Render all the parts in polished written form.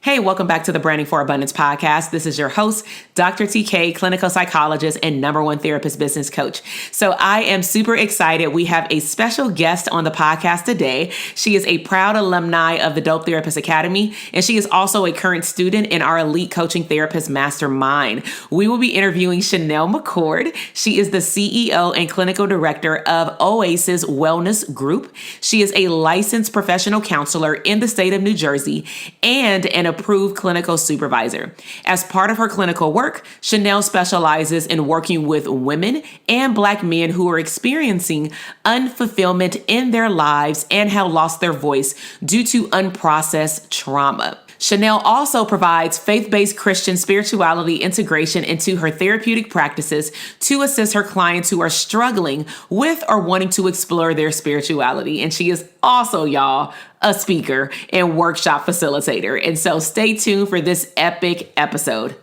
Hey, welcome back to the Branding for Abundance podcast. This is your host, Dr. TK, clinical psychologist and #1 therapist business coach. So I am super excited. We have a special guest on the podcast today. She is a proud alumni of the Dope Therapist Academy, and she is also a current student in our Elite Coaching Therapist Mastermind. We will be interviewing Chanel McCord. She is the CEO and clinical director of Oasis Wellness Group. She is a licensed professional counselor in the state of New Jersey and an approved clinical supervisor. As part of her clinical work, Chanel specializes in working with women and Black men who are experiencing unfulfillment in their lives and have lost their voice due to unprocessed trauma. Chanel also provides faith-based Christian spirituality integration into her therapeutic practices to assist her clients who are struggling with or wanting to explore their spirituality. And she is also, y'all, a speaker and workshop facilitator. And so stay tuned for this epic episode.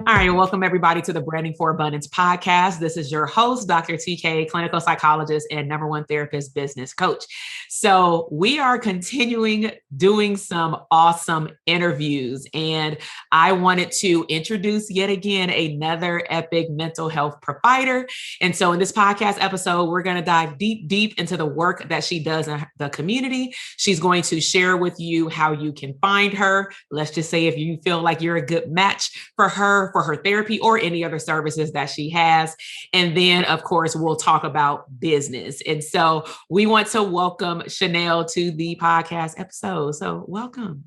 All right, welcome everybody to the Branding for Abundance podcast. This is your host, Dr. TK, clinical psychologist and #1 therapist business coach. So we are continuing doing some awesome interviews, and I wanted to introduce yet again another epic mental health provider. And so in this podcast episode, we're going to dive deep into the work that she does in the community. She's going to share with you how you can find her. Let's just say if you feel like you're a good match for her therapy or any other services that she has. And then, of course, we'll talk about business. And so we want to welcome Chanel to the podcast episode. So welcome.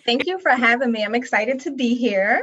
Thank you for having me. I'm excited to be here.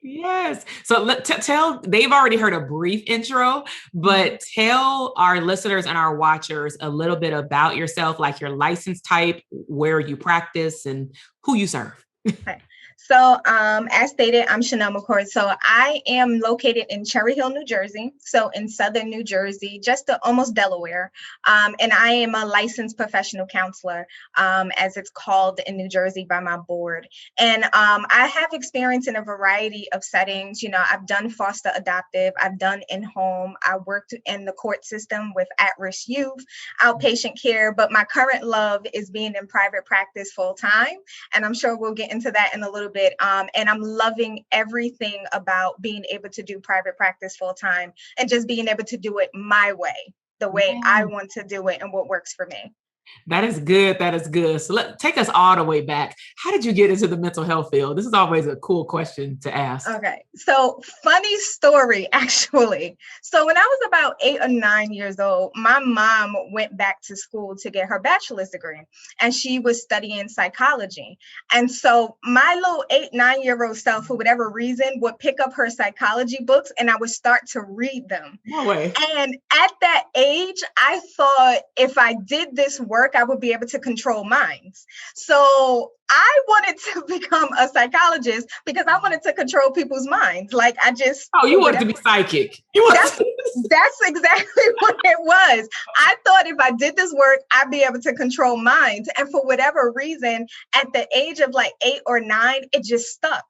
Yes. So tell, they've already heard a brief intro, but tell our listeners and our watchers a little bit about yourself, like your license type, where you practice, and who you serve. Okay. So as stated, I'm Chanel McCord. So I am located in Cherry Hill, New Jersey. So in southern New Jersey, just almost Delaware. And I am a licensed professional counselor, as it's called in New Jersey by my board. And I have experience in a variety of settings. You know, I've done foster adoptive, I've done in-home, I worked in the court system with at-risk youth, outpatient care, but my current love is being in private practice full time. And I'm sure we'll get into that in a little bit. And I'm loving everything about being able to do private practice full time and just being able to do it my way, the way I want to do it and what works for me. That is good. That is good. So take us all the way back. How did you get into the mental health field? This is always a cool question to ask. Okay. So funny story, actually. So when I was about 8 or 9 years old, my mom went back to school to get her bachelor's degree, and she was studying psychology. And so my little 8, 9-year-old self, for whatever reason, would pick up her psychology books and I would start to read them. No way. And at that age, I thought if I did this work, I would be able to control minds. So I wanted to become a psychologist because I wanted to control people's minds. Like you wanted to be psychic. That's exactly what it was. I thought if I did this work, I'd be able to control minds. And for whatever reason, at the age of like 8 or 9, it just stuck.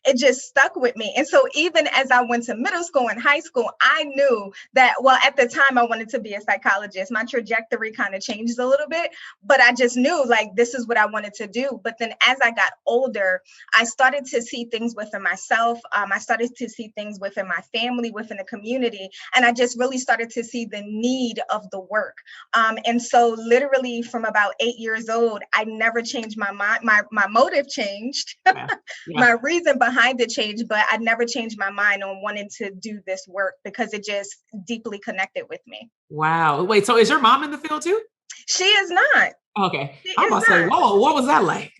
It just stuck with me. And so even as I went to middle school and high school, I knew that, well, at the time I wanted to be a psychologist. My trajectory kind of changed a little bit, but I just knew like, this is what I wanted to do. But then as I got older, I started to see things within myself. I started to see things within my family, within the community. And I just really started to see the need of the work. And so literally from about 8 years old, I never changed my mind. My motive changed. Yeah. My reason behind the change, but I never changed my mind on wanting to do this work because it just deeply connected with me. Wow. Wait, so is your mom in the field too? She is not. Okay. I'm about to say, whoa, what was that like?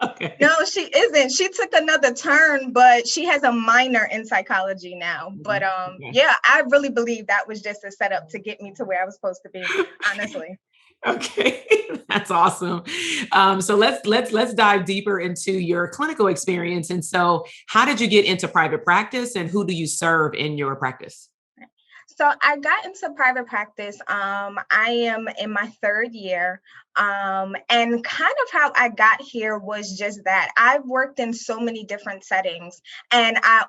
Okay. No, she isn't. She took another turn, but she has a minor in psychology now. But yeah, I really believe that was just a setup to get me to where I was supposed to be, honestly. Okay, that's awesome. So let's dive deeper into your clinical experience. And so how did you get into private practice and who do you serve in your practice? So I got into private practice. I am in my third year. And kind of how I got here was just that I've worked in so many different settings, and I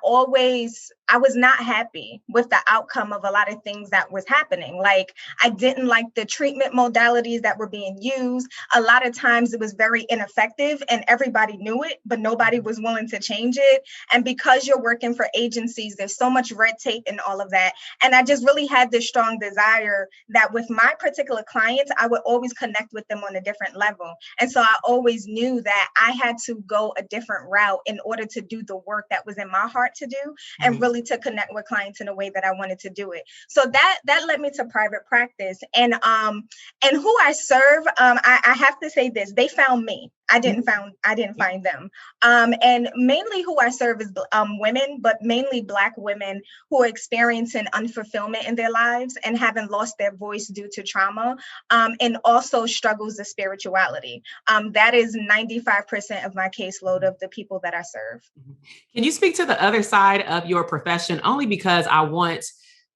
was not happy with the outcome of a lot of things that was happening. Like, I didn't like the treatment modalities that were being used. A lot of times it was very ineffective and everybody knew it, but nobody was willing to change it. And because you're working for agencies, there's so much red tape and all of that. And I just really had this strong desire that with my particular clients, I would always connect with them on a different level. And so I always knew that I had to go a different route in order to do the work that was in my heart to do, and really to connect with clients in a way that I wanted to do it. So that led me to private practice. And who I serve, I have to say this: they found me. I didn't find them. And mainly who I serve is women, but mainly Black women who are experiencing unfulfillment in their lives and having lost their voice due to trauma, and also struggles of spirituality. That is 95% of my caseload of the people that I serve. Can you speak to the other side of your profession? Only because I want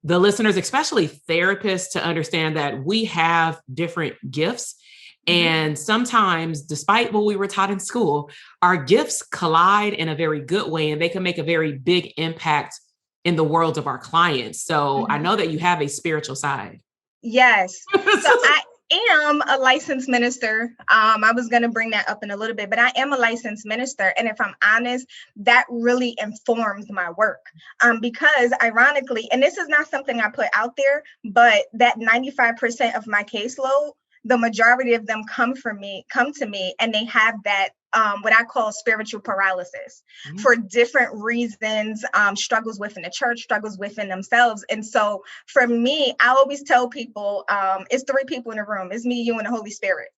the listeners, especially therapists, to understand that we have different gifts. And sometimes, despite what we were taught in school, our gifts collide in a very good way, and they can make a very big impact in the world of our clients. So I know that you have a spiritual side. Yes. So I am a licensed minister. I was going to bring that up in a little bit, but I am a licensed minister. And if I'm honest, that really informs my work. Because ironically, and this is not something I put out there, but that 95% of my caseload, the majority of them come to me, and they have that what I call spiritual paralysis for different reasons, struggles within the church, struggles within themselves. And so for me, I always tell people, it's 3 people in the room. It's me, you, and the Holy Spirit.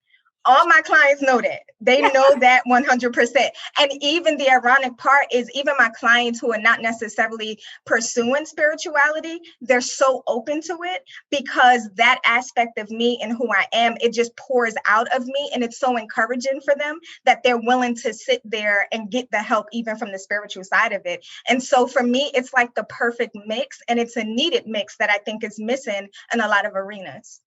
All my clients know that. They know that 100%. And even the ironic part is, even my clients who are not necessarily pursuing spirituality, they're so open to it, because that aspect of me and who I am, it just pours out of me. And it's so encouraging for them that they're willing to sit there and get the help even from the spiritual side of it. And so for me, it's like the perfect mix, and it's a needed mix that I think is missing in a lot of arenas.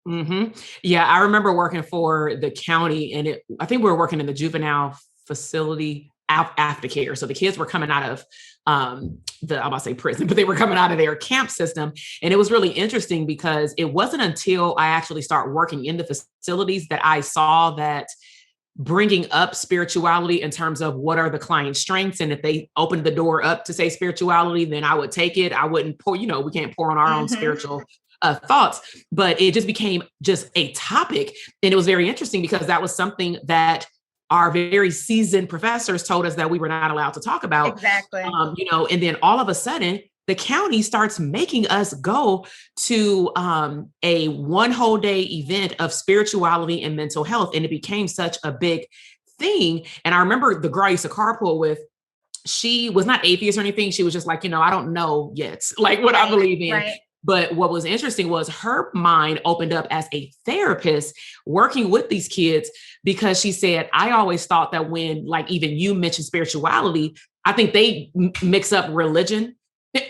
Yeah, I remember working for the county, and I think we were working in the juvenile facility aftercare. So the kids were coming out of I'm about to say prison, but they were coming out of their camp system. And it was really interesting because it wasn't until I actually started working in the facilities that I saw that bringing up spirituality in terms of what are the client's strengths. And if they opened the door up to say spirituality, then I would take it. I wouldn't pour, we can't pour on our own spiritual thoughts, but it just became just a topic. And it was very interesting because that was something that our very seasoned professors told us that we were not allowed to talk about. Exactly. And then all of a sudden, the county starts making us go to a one whole day event of spirituality and mental health. And it became such a big thing. And I remember the girl I used to carpool with, she was not atheist or anything. She was just like, I don't know yet, like what I believe in. Right. But what was interesting was her mind opened up as a therapist working with these kids, because she said, I always thought that when, like, even you mentioned spirituality, I think they mix up religion,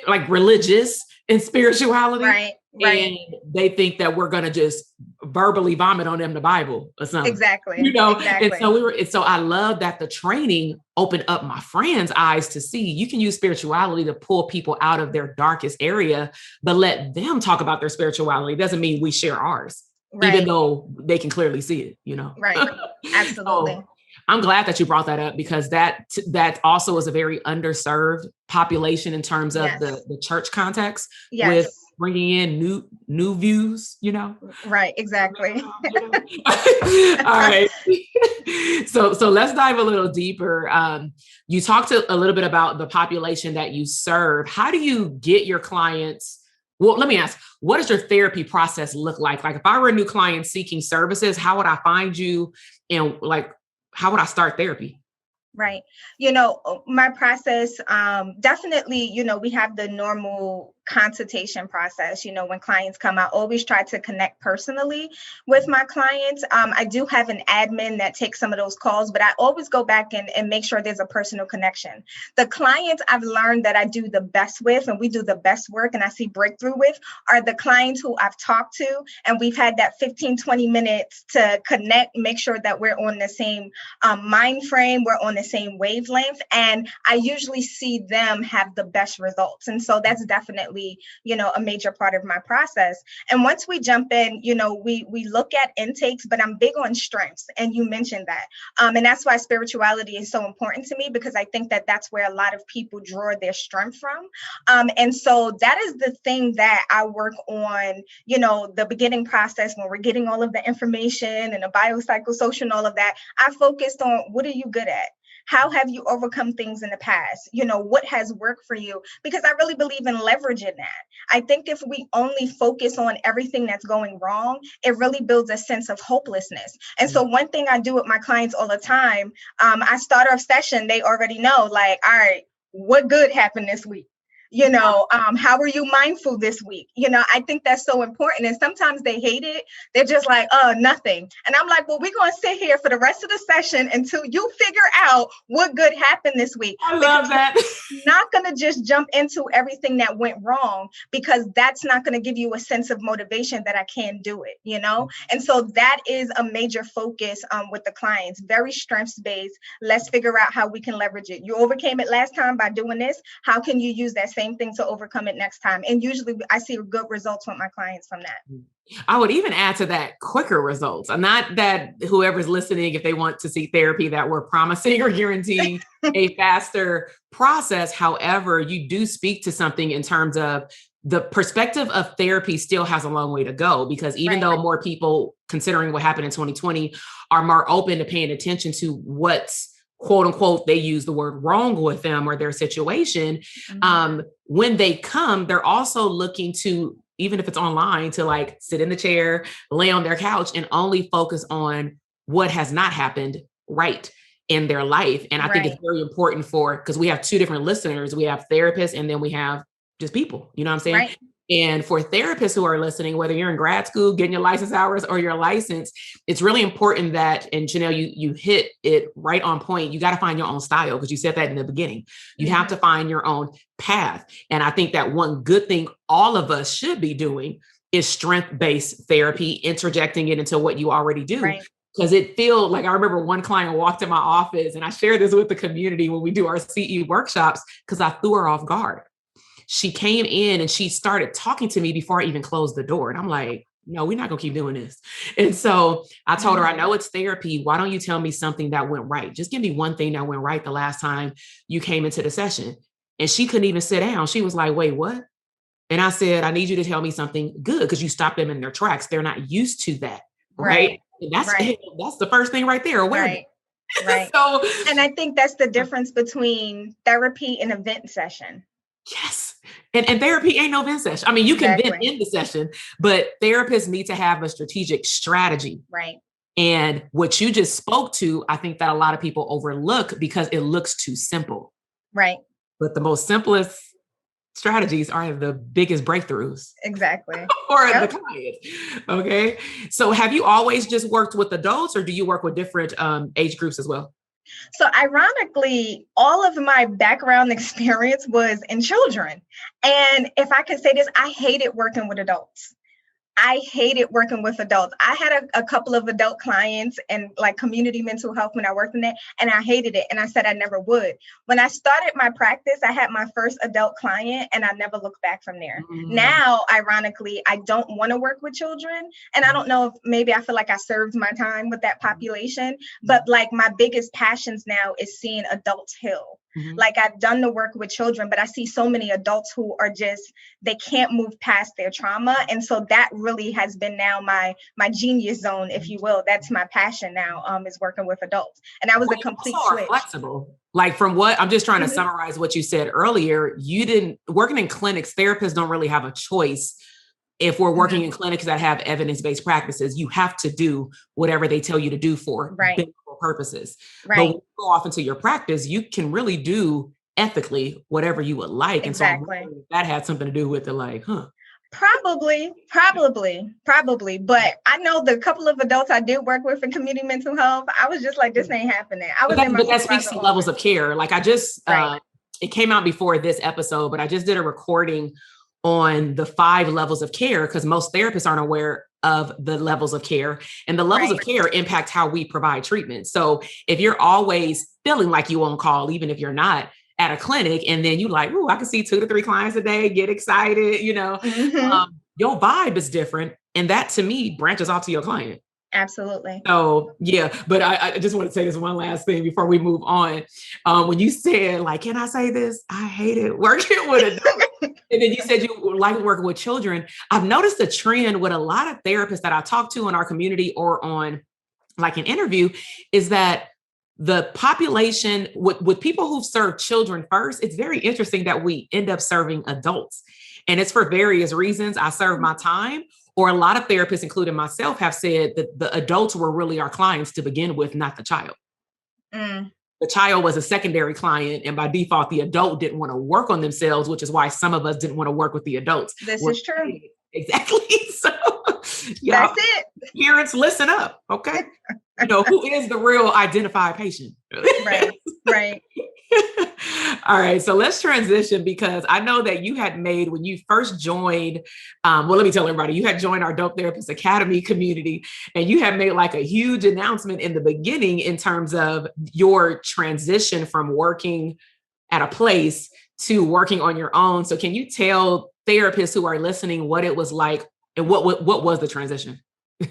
like religious and spirituality. Right. And they think that we're going to just verbally vomit on them the Bible or something. Exactly. Exactly. And so I love that the training opened up my friends' eyes to see you can use spirituality to pull people out of their darkest area, but let them talk about their spirituality. It doesn't mean we share ours, even though they can clearly see it, Right. Absolutely. So I'm glad that you brought that up, because that also is a very underserved population in terms of the church context with bringing in new views, Right. Exactly. All right. So let's dive a little deeper. You talked a little bit about the population that you serve. How do you get your clients? Well, let me ask, what does your therapy process look like? Like, if I were a new client seeking services, how would I find you? And how would I start therapy? Right. My process, definitely, we have the normal consultation process. When clients come, I always try to connect personally with my clients. I do have an admin that takes some of those calls, but I always go back and make sure there's a personal connection. The clients I've learned that I do the best with, and we do the best work and I see breakthrough with, are the clients who I've talked to and we've had that 15-20 minutes to connect, make sure that we're on the same mind frame, we're on the same wavelength, and I usually see them have the best results. And so that's definitely, a major part of my process. And once we jump in, we look at intakes, but I'm big on strengths. And you mentioned that. And that's why spirituality is so important to me, because I think that that's where a lot of people draw their strength from. And so that is the thing that I work on, the beginning process when we're getting all of the information and the biopsychosocial and all of that. I focused on, what are you good at? How have you overcome things in the past? What has worked for you? Because I really believe in leveraging that. I think if we only focus on everything that's going wrong, it really builds a sense of hopelessness. And so one thing I do with my clients all the time, I start off session, they already know, like, all right, what good happened this week? How are you mindful this week? I think that's so important. And sometimes they hate it. They're just like, oh, nothing. And I'm like, well, we're going to sit here for the rest of the session until you figure out what good happened this week. I love that. I'm not going to just jump into everything that went wrong, because that's not going to give you a sense of motivation that I can do it, And so that is a major focus with the clients, very strengths based. Let's figure out how we can leverage it. You overcame it last time by doing this. How can you use that same thing to overcome it next time? And usually I see good results with my clients from that. I would even add to that quicker results. Not that whoever's listening, if they want to seek therapy, that we're promising or guaranteeing a faster process. However, you do speak to something in terms of the perspective of therapy still has a long way to go, because even though more people, considering what happened in 2020, are more open to paying attention to what's quote unquote, they use the word wrong with them or their situation. When they come, they're also looking to, even if it's online, to like sit in the chair, lay on their couch and only focus on what has not happened right in their life. And I think it's very important because we have two different listeners. We have therapists and then we have just people, you know what I'm saying? Right. And for therapists who are listening, whether you're in grad school, getting your license hours or your license, it's really important that, and Janelle, you hit it right on point. You got to find your own style, because you said that in the beginning. You have to find your own path. And I think that one good thing all of us should be doing is strength-based therapy, interjecting it into what you already do. Right. Because it feels like, I remember one client walked in my office, and I share this with the community when we do our CE workshops, because I threw her off guard. She came in and she started talking to me before I even closed the door. And I'm like, no, we're not going to keep doing this. And so I told her, I know it's therapy. Why don't you tell me something that went right? Just give me one thing that went right the last time you came into the session. And she couldn't even sit down. She was like, wait, what? And I said, I need you to tell me something good, because you stopped them in their tracks. They're not used to that. Right. And that's the first thing right there. Awareness. Right. So, and I think that's the difference between therapy and event session. Yes. And therapy ain't no vent session. I mean, you can vent in the session, but therapists need to have a strategic strategy. Right. And what you just spoke to, I think that a lot of people overlook because it looks too simple. Right. But the most simplest strategies are the biggest breakthroughs. Exactly. For the client. Okay. So have you always just worked with adults, or do you work with different age groups as well? So ironically, all of my background experience was in children. And if I can say this, I hated working with adults. I hated working with adults. I had a couple of adult clients and like community mental health when I worked in it, and I hated it. And I said I never would. When I started my practice, I had my first adult client and I never looked back from there. Now, ironically, I don't want to work with children. And I don't know if maybe I feel like I served my time with that population, but like my biggest passions now is seeing adults heal. Like I've done the work with children, but I see so many adults who are just, they can't move past their trauma. And so that really has been now my genius zone, if you will. That's my passion now, is working with adults. And that was a complete switch. Flexible. Like from what I'm just trying to summarize what you said earlier, working in clinics, therapists don't really have a choice. If we're working in clinics that have evidence-based practices, you have to do whatever they tell you to do for biblical purposes. But when you go off into your practice, you can really do ethically whatever you would like. And so I'm Exactly. wondering if that had something to do with it, like, Probably. But I know the couple of adults I did work with in community mental health, I was just like, this ain't happening. I was in my but that speaks to levels of care. Like I just, it came out before this episode, but I just did a recording on the 5 levels of care because most therapists aren't aware of the levels of care, and the levels of care impact how we provide treatment. So if you're always feeling like you on call, even if you're not at a clinic, and then you like, I can see 2 to 3 clients a day, get excited, your vibe is different. And that to me branches off to your client. Absolutely. So yeah, but I just want to say this one last thing before we move on. When you said like, can I say this? I hated working with adults. And then you said you like working with children. I've noticed a trend with a lot of therapists that I talk to in our community or on like an interview is that the population with people who've served children first, it's very interesting that we end up serving adults. And it's for various reasons. I serve my time, or a lot of therapists, including myself, have said that the adults were really our clients to begin with, not the child. The child was a secondary client, and by default, the adult didn't want to work on themselves, which is why some of us didn't want to work with the adults. This is true. Exactly. So, that's it. Parents, listen up, okay? Who is the real identified patient? Right. All right. So let's transition, because I know that you had made, when you first joined, well, let me tell everybody, you had joined our Dope Therapist Academy community, and you had made like a huge announcement in the beginning in terms of your transition from working at a place to working on your own. So can you tell therapists who are listening what it was like and what was the transition?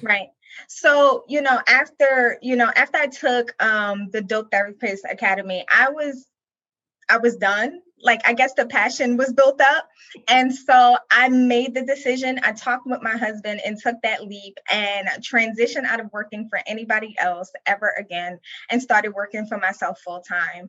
Right. So, after I took the Dope Therapist Academy, I was done. Like, I guess the passion was built up. And so I made the decision. I talked with my husband and took that leap and transitioned out of working for anybody else ever again and started working for myself full time.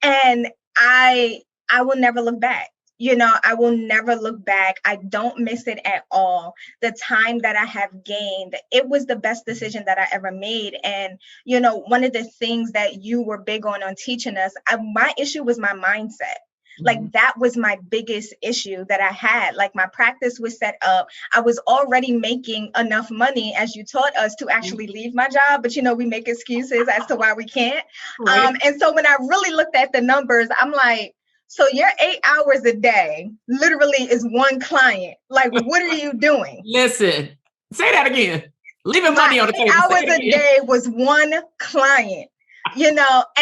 And I will never look back. I will never look back. I don't miss it at all. The time that I have gained, it was the best decision that I ever made. And, one of the things that you were big on teaching us, my issue was my mindset. Like, that was my biggest issue that I had. Like, my practice was set up. I was already making enough money, as you taught us, to actually leave my job. But, we make excuses as to why we can't. Right. And so when I really looked at the numbers, I'm like, so your 8 hours a day literally is one client. Like, what are you doing? Listen, say that again. Leaving money on the table. 8 hours a day was one client. And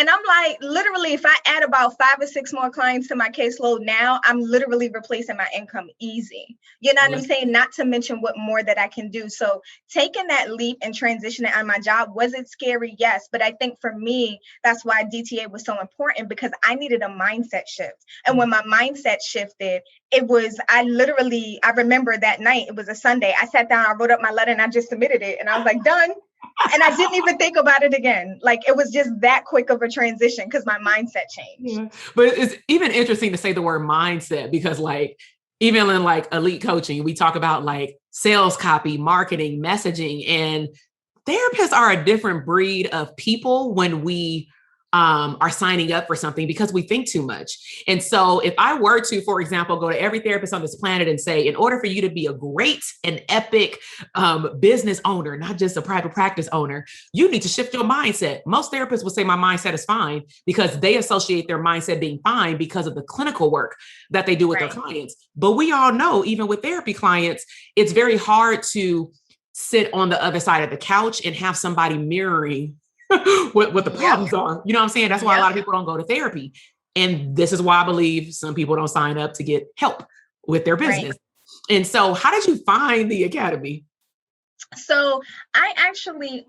I'm like, literally, if I add about 5 or 6 more clients to my caseload now, I'm literally replacing my income easy. You know what I'm saying? Not to mention what more that I can do. So taking that leap and transitioning out of my job, was it scary? Yes. But I think for me, that's why DTA was so important, because I needed a mindset shift. And when my mindset shifted, I remember that night, it was a Sunday. I sat down, I wrote up my letter, and I just submitted it. And I was like, done. And I didn't even think about it again. Like, it was just that quick of a transition because my mindset changed. Yeah. But it's even interesting to say the word mindset, because like, even in like elite coaching, we talk about like sales copy, marketing, messaging, and therapists are a different breed of people when we are signing up for something, because we think too much. And so if I were to, for example, go to every therapist on this planet and say, in order for you to be a great and epic business owner, not just a private practice owner, you need to shift your mindset. Most therapists will say my mindset is fine, because they associate their mindset being fine because of the clinical work that they do with their clients. But we all know, even with therapy clients, it's very hard to sit on the other side of the couch and have somebody mirroring what the problems are. You know what I'm saying? That's why a lot of people don't go to therapy. And this is why I believe some people don't sign up to get help with their business. And so how did you find the academy? So I actually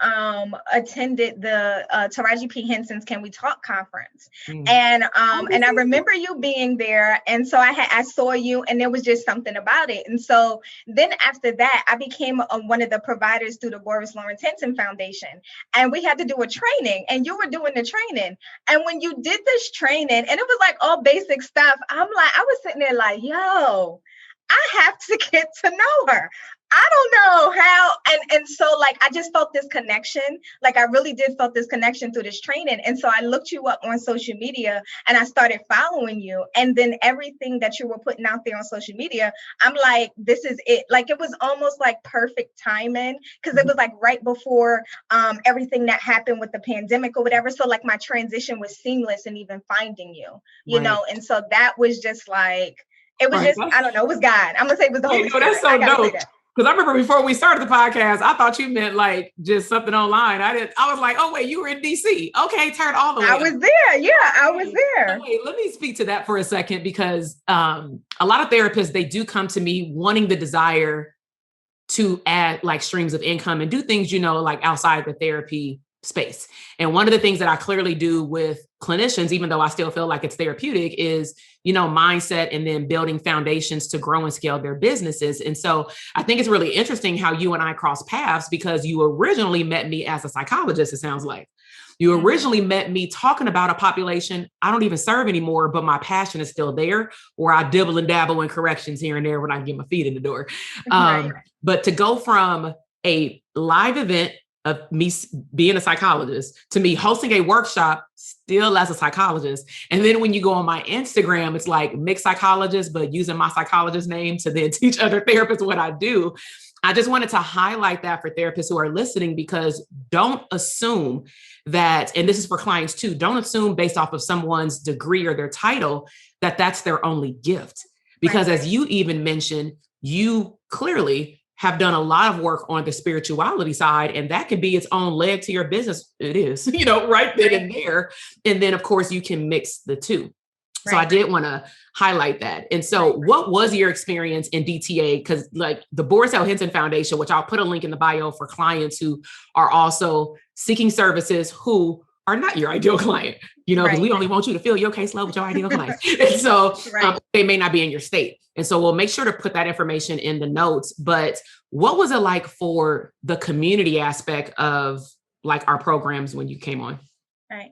attended the Taraji P. Henson's Can We Talk conference. And I remember you being there. And so I saw you, and there was just something about it. And so then after that, I became one of the providers through the Boris Lawrence Henson Foundation. And we had to do a training, and you were doing the training. And when you did this training, and it was like all basic stuff, I was sitting there like, yo, I have to get to know her. I don't know how. And so like, I just felt this connection. Like I really did felt this connection through this training. And so I looked you up on social media and I started following you. And then everything that you were putting out there on social media, I'm like, this is it. Like, it was almost like perfect timing because it was like right before everything that happened with the pandemic or whatever. So like my transition was seamless and even finding you Right. know, and so that was just like, it was Right. just, I don't know, it was God. I'm gonna say it was the Holy Spirit. That's so dope. Because I remember before we started the podcast, I thought you meant like just something online. I was like, oh wait, you were in DC. Okay, turn all the way. I was there. Yeah, I was there. So wait, let me speak to that for a second because a lot of therapists, they do come to me wanting the desire to add like streams of income and do things, like outside the therapy space. And one of the things that I clearly do with clinicians, even though I still feel like it's therapeutic, is, mindset and then building foundations to grow and scale their businesses. And so I think it's really interesting how you and I cross paths because you originally met me as a psychologist, it sounds like. You originally met me talking about a population I don't even serve anymore, but my passion is still there, where I dibble and dabble in corrections here and there when I get my feet in the door. Right. But to go from a live event of me being a psychologist to me hosting a workshop still as a psychologist. And then when you go on my Instagram, it's like mixed psychologist, but using my psychologist name to then teach other therapists what I do. I just wanted to highlight that for therapists who are listening, because don't assume that, and this is for clients too, don't assume based off of someone's degree or their title that that's their only gift. Because as you even mentioned, you clearly have done a lot of work on the spirituality side, and that can be its own leg to your business. It is, right then and there. And then of course you can mix the two. So I did want to highlight that. And so what was your experience in DTA? Because like the Boris L. Hinton Foundation, which I'll put a link in the bio for clients who are also seeking services who are not your ideal client, because we only want you to fill your caseload with your ideal clients. And so they may not be in your state. And so we'll make sure to put that information in the notes. But what was it like for the community aspect of like our programs when you came on? Right.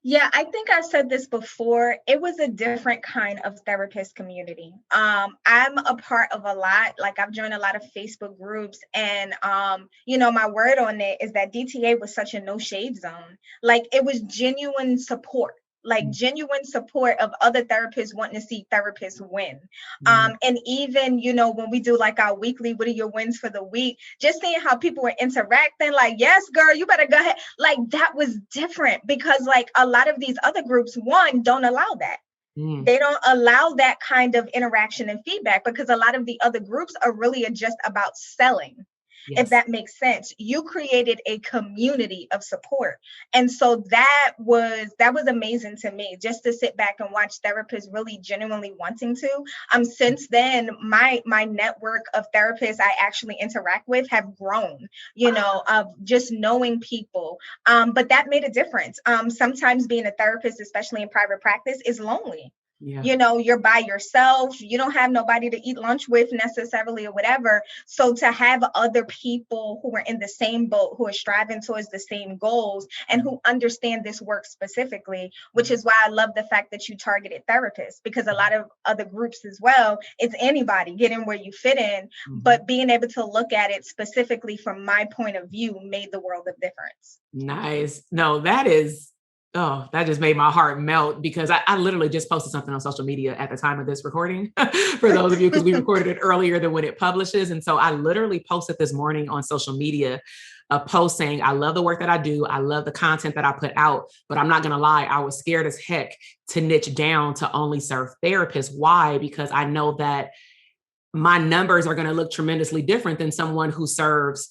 Yeah, I think I said this before. It was a different kind of therapist community. I'm a part of a lot, like I've joined a lot of Facebook groups, and my word on it is that DTA was such a no shade zone. Like it was genuine support. Like genuine support of other therapists wanting to see therapists win. And even, when we do like our weekly, what are your wins for the week? Just seeing how people were interacting, like, yes, girl, you better go ahead. Like that was different because like a lot of these other groups, one, don't allow that. They don't allow that kind of interaction and feedback because a lot of the other groups are really just about selling. Yes. If that makes sense. You created a community of support. And so that was amazing to me, just to sit back and watch therapists really genuinely wanting to. Since then, my network of therapists I actually interact with have grown, of just knowing people. But that made a difference. Sometimes being a therapist, especially in private practice, is lonely. Yeah. You're by yourself. You don't have nobody to eat lunch with necessarily or whatever. So to have other people who are in the same boat, who are striving towards the same goals and who understand this work specifically, which is why I love the fact that you targeted therapists, because a lot of other groups as well, it's anybody getting where you fit in, but being able to look at it specifically from my point of view made the world of difference. Nice. No, that just made my heart melt, because I literally just posted something on social media at the time of this recording for those of you, because we recorded it earlier than when it publishes. And so I literally posted this morning on social media a post saying, I love the work that I do. I love the content that I put out, but I'm not going to lie. I was scared as heck to niche down to only serve therapists. Why? Because I know that my numbers are going to look tremendously different than someone who serves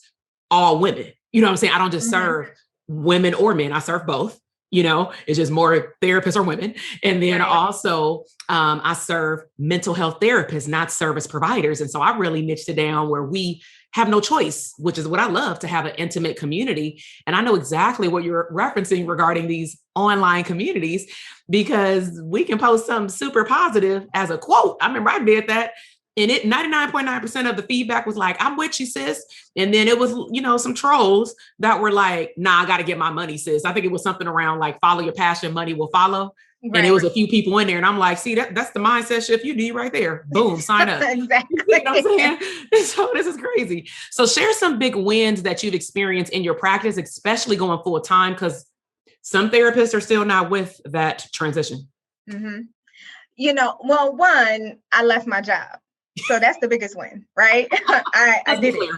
all women. You know what I'm saying? I don't just serve women or men. I serve both. It's just more therapists or women. And then also I serve mental health therapists, not service providers. And so I really niched it down where we have no choice, which is what I love, to have an intimate community. And I know exactly what you're referencing regarding these online communities, because we can post something super positive as a quote. I remember I did that. And 99.9% of the feedback was like, I'm with you, sis. And then it was, some trolls that were like, nah, I got to get my money, sis. I think it was something around like, follow your passion, money will follow. And it was Right. a few people in there. And I'm like, see, that's the mindset shift you need right there. Boom, sign up. Exactly. You know what I'm saying? So this is crazy. So share some big wins that you've experienced in your practice, especially going full time, because some therapists are still not with that transition. Mm-hmm. Well, one, I left my job. So that's the biggest win, right? I did it.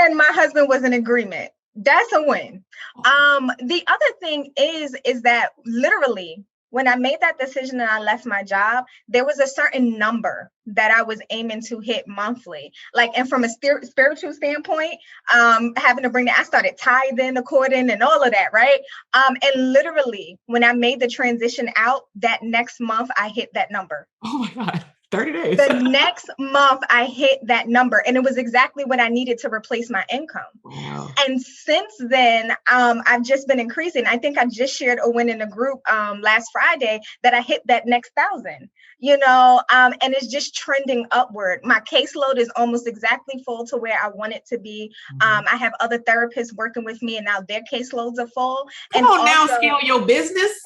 And my husband was in agreement. That's a win. The other thing is that literally when I made that decision and I left my job, there was a certain number that I was aiming to hit monthly. Like, and from a spiritual standpoint, having to bring that, I started tithing, according, and all of that, right? And literally when I made the transition out, that next month I hit that number. Oh my God. 30 days. The next month I hit that number, and it was exactly what I needed to replace my income. Wow. And since then, I've just been increasing. I think I just shared a win in a group last Friday that I hit that next 1,000, and it's just trending upward. My caseload is almost exactly full to where I want it to be. I have other therapists working with me, and now their caseloads are full. Come on now, scale your business.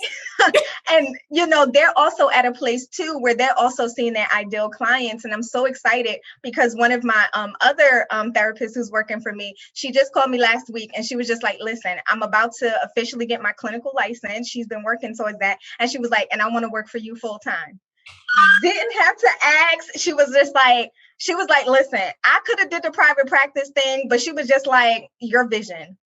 And, they're also at a place too, where they're also seeing their ideal clients. And I'm so excited because one of my other therapists who's working for me, she just called me last week and she was just like, listen, I'm about to officially get my clinical license. She's been working towards that. And she was like, and I want to work for you full time. Didn't have to ask. She was like, listen, I could have did the private practice thing, but she was just like, your vision.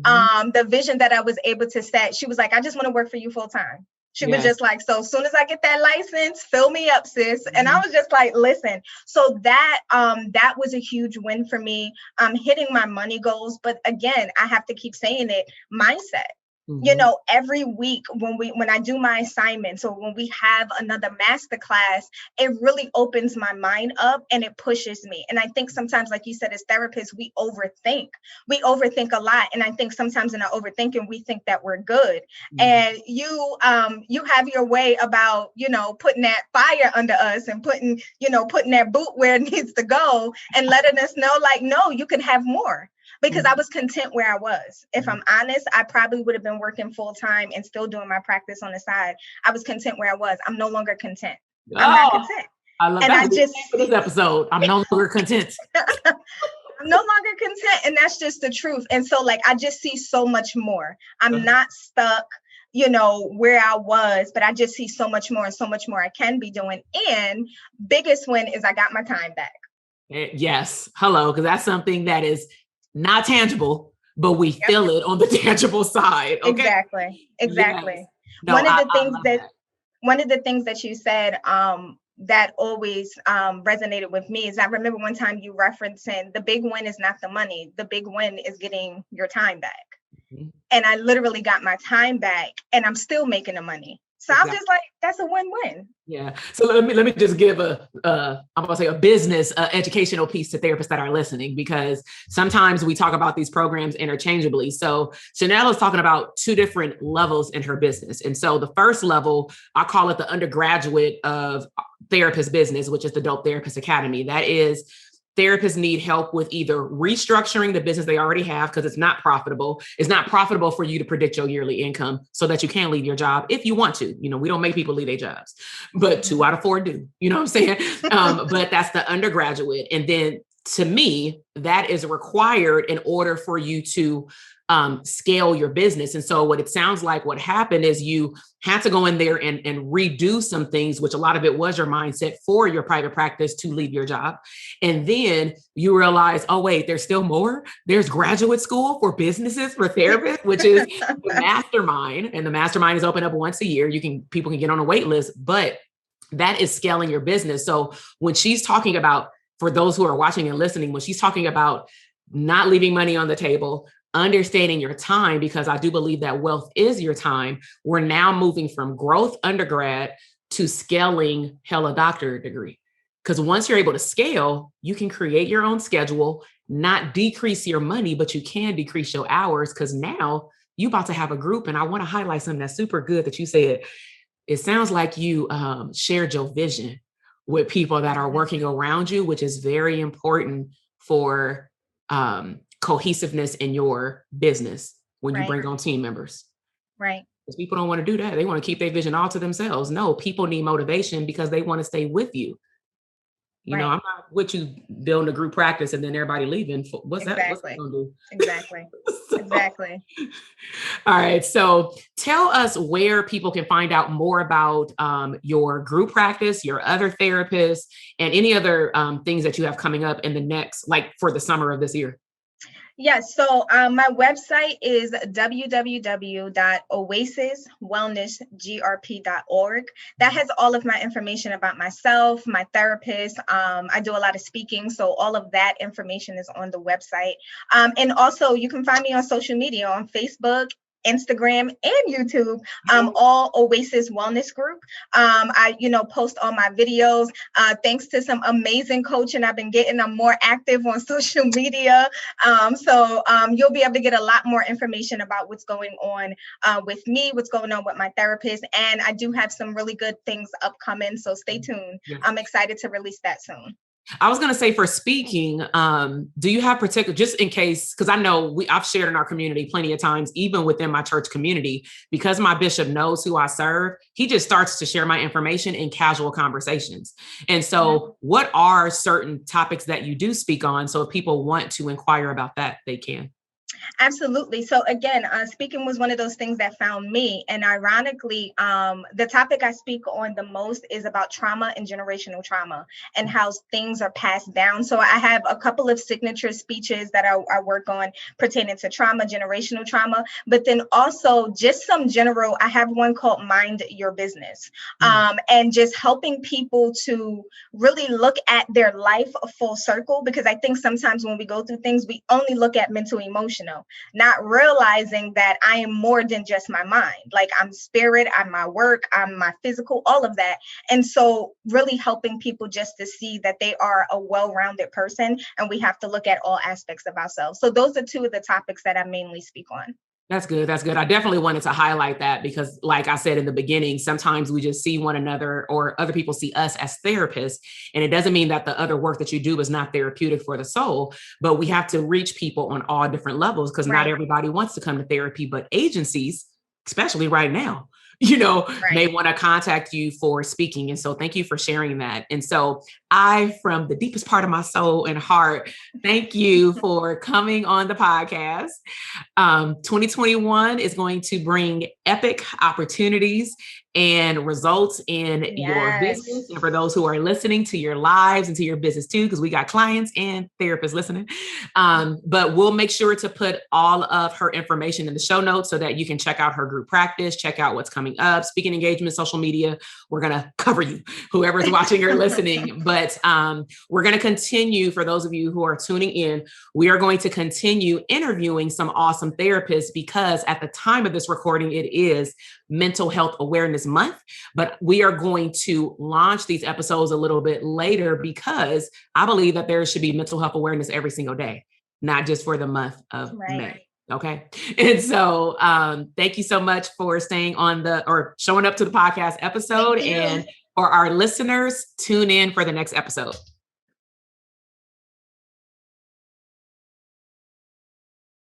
The vision that I was able to set, she was like, I just want to work for you full time. She was just like, so as soon as I get that license, fill me up, sis. And I was just like, listen. So that was a huge win for me. Hitting my money goals. But again, I have to keep saying it, mindset. Every week when I do my assignments or when we have another masterclass, it really opens my mind up and it pushes me. And I think sometimes, like you said, as therapists, we overthink a lot. And I think sometimes in our overthinking, we think that we're good. And you have your way about, putting that fire under us and putting that boot where it needs to go and letting us know, like, no, you can have more. Because I was content where I was. If I'm honest, I probably would have been working full time and still doing my practice on the side. I was content where I was. I'm no longer content. I'm not content. I love that. For this episode, I'm no longer content. I'm no longer content. And that's just the truth. And so I just see so much more. I'm not stuck, where I was, but I just see so much more and so much more I can be doing. And biggest win is I got my time back. Yes. Hello. Because that's something that is not tangible, but we feel it on the tangible side. Okay? Exactly. Yes. No, one of the things that you said that always resonated with me is I remember one time you referencing the big win is not the money. The big win is getting your time back. And I literally got my time back and I'm still making the money. So I'm just like, that's a win-win. Yeah. So let me just give a business educational piece to therapists that are listening, because sometimes we talk about these programs interchangeably. So Chanel is talking about two different levels in her business. And so the first level, I call it the undergraduate of therapist business, which is the Dope Therapist Academy. That is, therapists need help with either restructuring the business they already have because it's not profitable. It's not profitable for you to predict your yearly income so that you can leave your job if you want to. We don't make people leave their jobs, but 2 out of 4 do. You know what I'm saying? But that's the undergraduate. And then to me, that is required in order for you to scale your business. And so what it sounds like what happened is you had to go in there and redo some things, which a lot of it was your mindset for your private practice to leave your job. And then you realize, oh, wait, there's still more. There's graduate school for businesses, for therapists, which is the mastermind. And the mastermind is open up once a year. People can get on a wait list, but that is scaling your business. So when she's talking about, for those who are watching and listening, when she's talking about not leaving money on the table, understanding your time, because I do believe that wealth is your time. We're now moving from growth undergrad to scaling hella doctorate degree. Because once you're able to scale, you can create your own schedule, not decrease your money, but you can decrease your hours. Because now you're about to have a group. And I want to highlight something that's super good that you said. It sounds like you shared your vision with people that are working around you, which is very important for cohesiveness in your business when you bring on team members. Right. Because people don't want to do that. They want to keep their vision all to themselves. No, people need motivation because they want to stay with you. Right. I'm not with you building a group practice and then everybody leaving. What's that going to do? Exactly. Exactly. All right. So tell us where people can find out more about your group practice, your other therapists, and any other things that you have coming up in the next, like for the summer of this year. Yes. So my website is www.oasiswellnessgrp.org. That has all of my information about myself, my therapist. I do a lot of speaking. So all of that information is on the website. And also you can find me on social media on Facebook, Instagram, and YouTube, all Oasis Wellness Group. I, post all my videos. Thanks to some amazing coaching I've been getting, I'm more active on social media. So you'll be able to get a lot more information about what's going on with me, what's going on with my therapist. And I do have some really good things upcoming. So stay tuned. Yes. I'm excited to release that soon. I was going to say for speaking, do you have particular, just in case, because I know I've shared in our community plenty of times, even within my church community, because my bishop knows who I serve, he just starts to share my information in casual conversations. And so what are certain topics that you do speak on? So if people want to inquire about that, they can. Absolutely. So again, speaking was one of those things that found me. And ironically, the topic I speak on the most is about trauma and generational trauma and how things are passed down. So I have a couple of signature speeches that I work on pertaining to trauma, generational trauma, but then also just some general, I have one called Mind Your Business, and just helping people to really look at their life a full circle, because I think sometimes when we go through things, we only look at mental, emotional, not realizing that I am more than just my mind. Like I'm spirit, I'm my work, I'm my physical, all of that. And so really helping people just to see that they are a well-rounded person and we have to look at all aspects of ourselves. So those are two of the topics that I mainly speak on. That's good. That's good. I definitely wanted to highlight that because like I said in the beginning, sometimes we just see one another or other people see us as therapists. And it doesn't mean that the other work that you do is not therapeutic for the soul, but we have to reach people on all different levels because not everybody wants to come to therapy, but agencies, especially right now, may want to contact you for speaking. And so thank you for sharing that. And so from the deepest part of my soul and heart, thank you for coming on the podcast. 2021 is going to bring epic opportunities and results in your business. And for those who are listening, to your lives and to your business too, because we got clients and therapists listening. But we'll make sure to put all of her information in the show notes so that you can check out her group practice, check out what's coming up, speaking engagement, social media. We're going to cover you, whoever's watching or listening. But we're going to continue, for those of you who are tuning in, we are going to continue interviewing some awesome therapists because at the time of this recording, it is Mental Health Awareness Month, but we are going to launch these episodes a little bit later because I believe that there should be mental health awareness every single day, not just for the month of May. Okay. And so thank you so much for showing up to the podcast episode. And for our listeners, tune in for the next episode.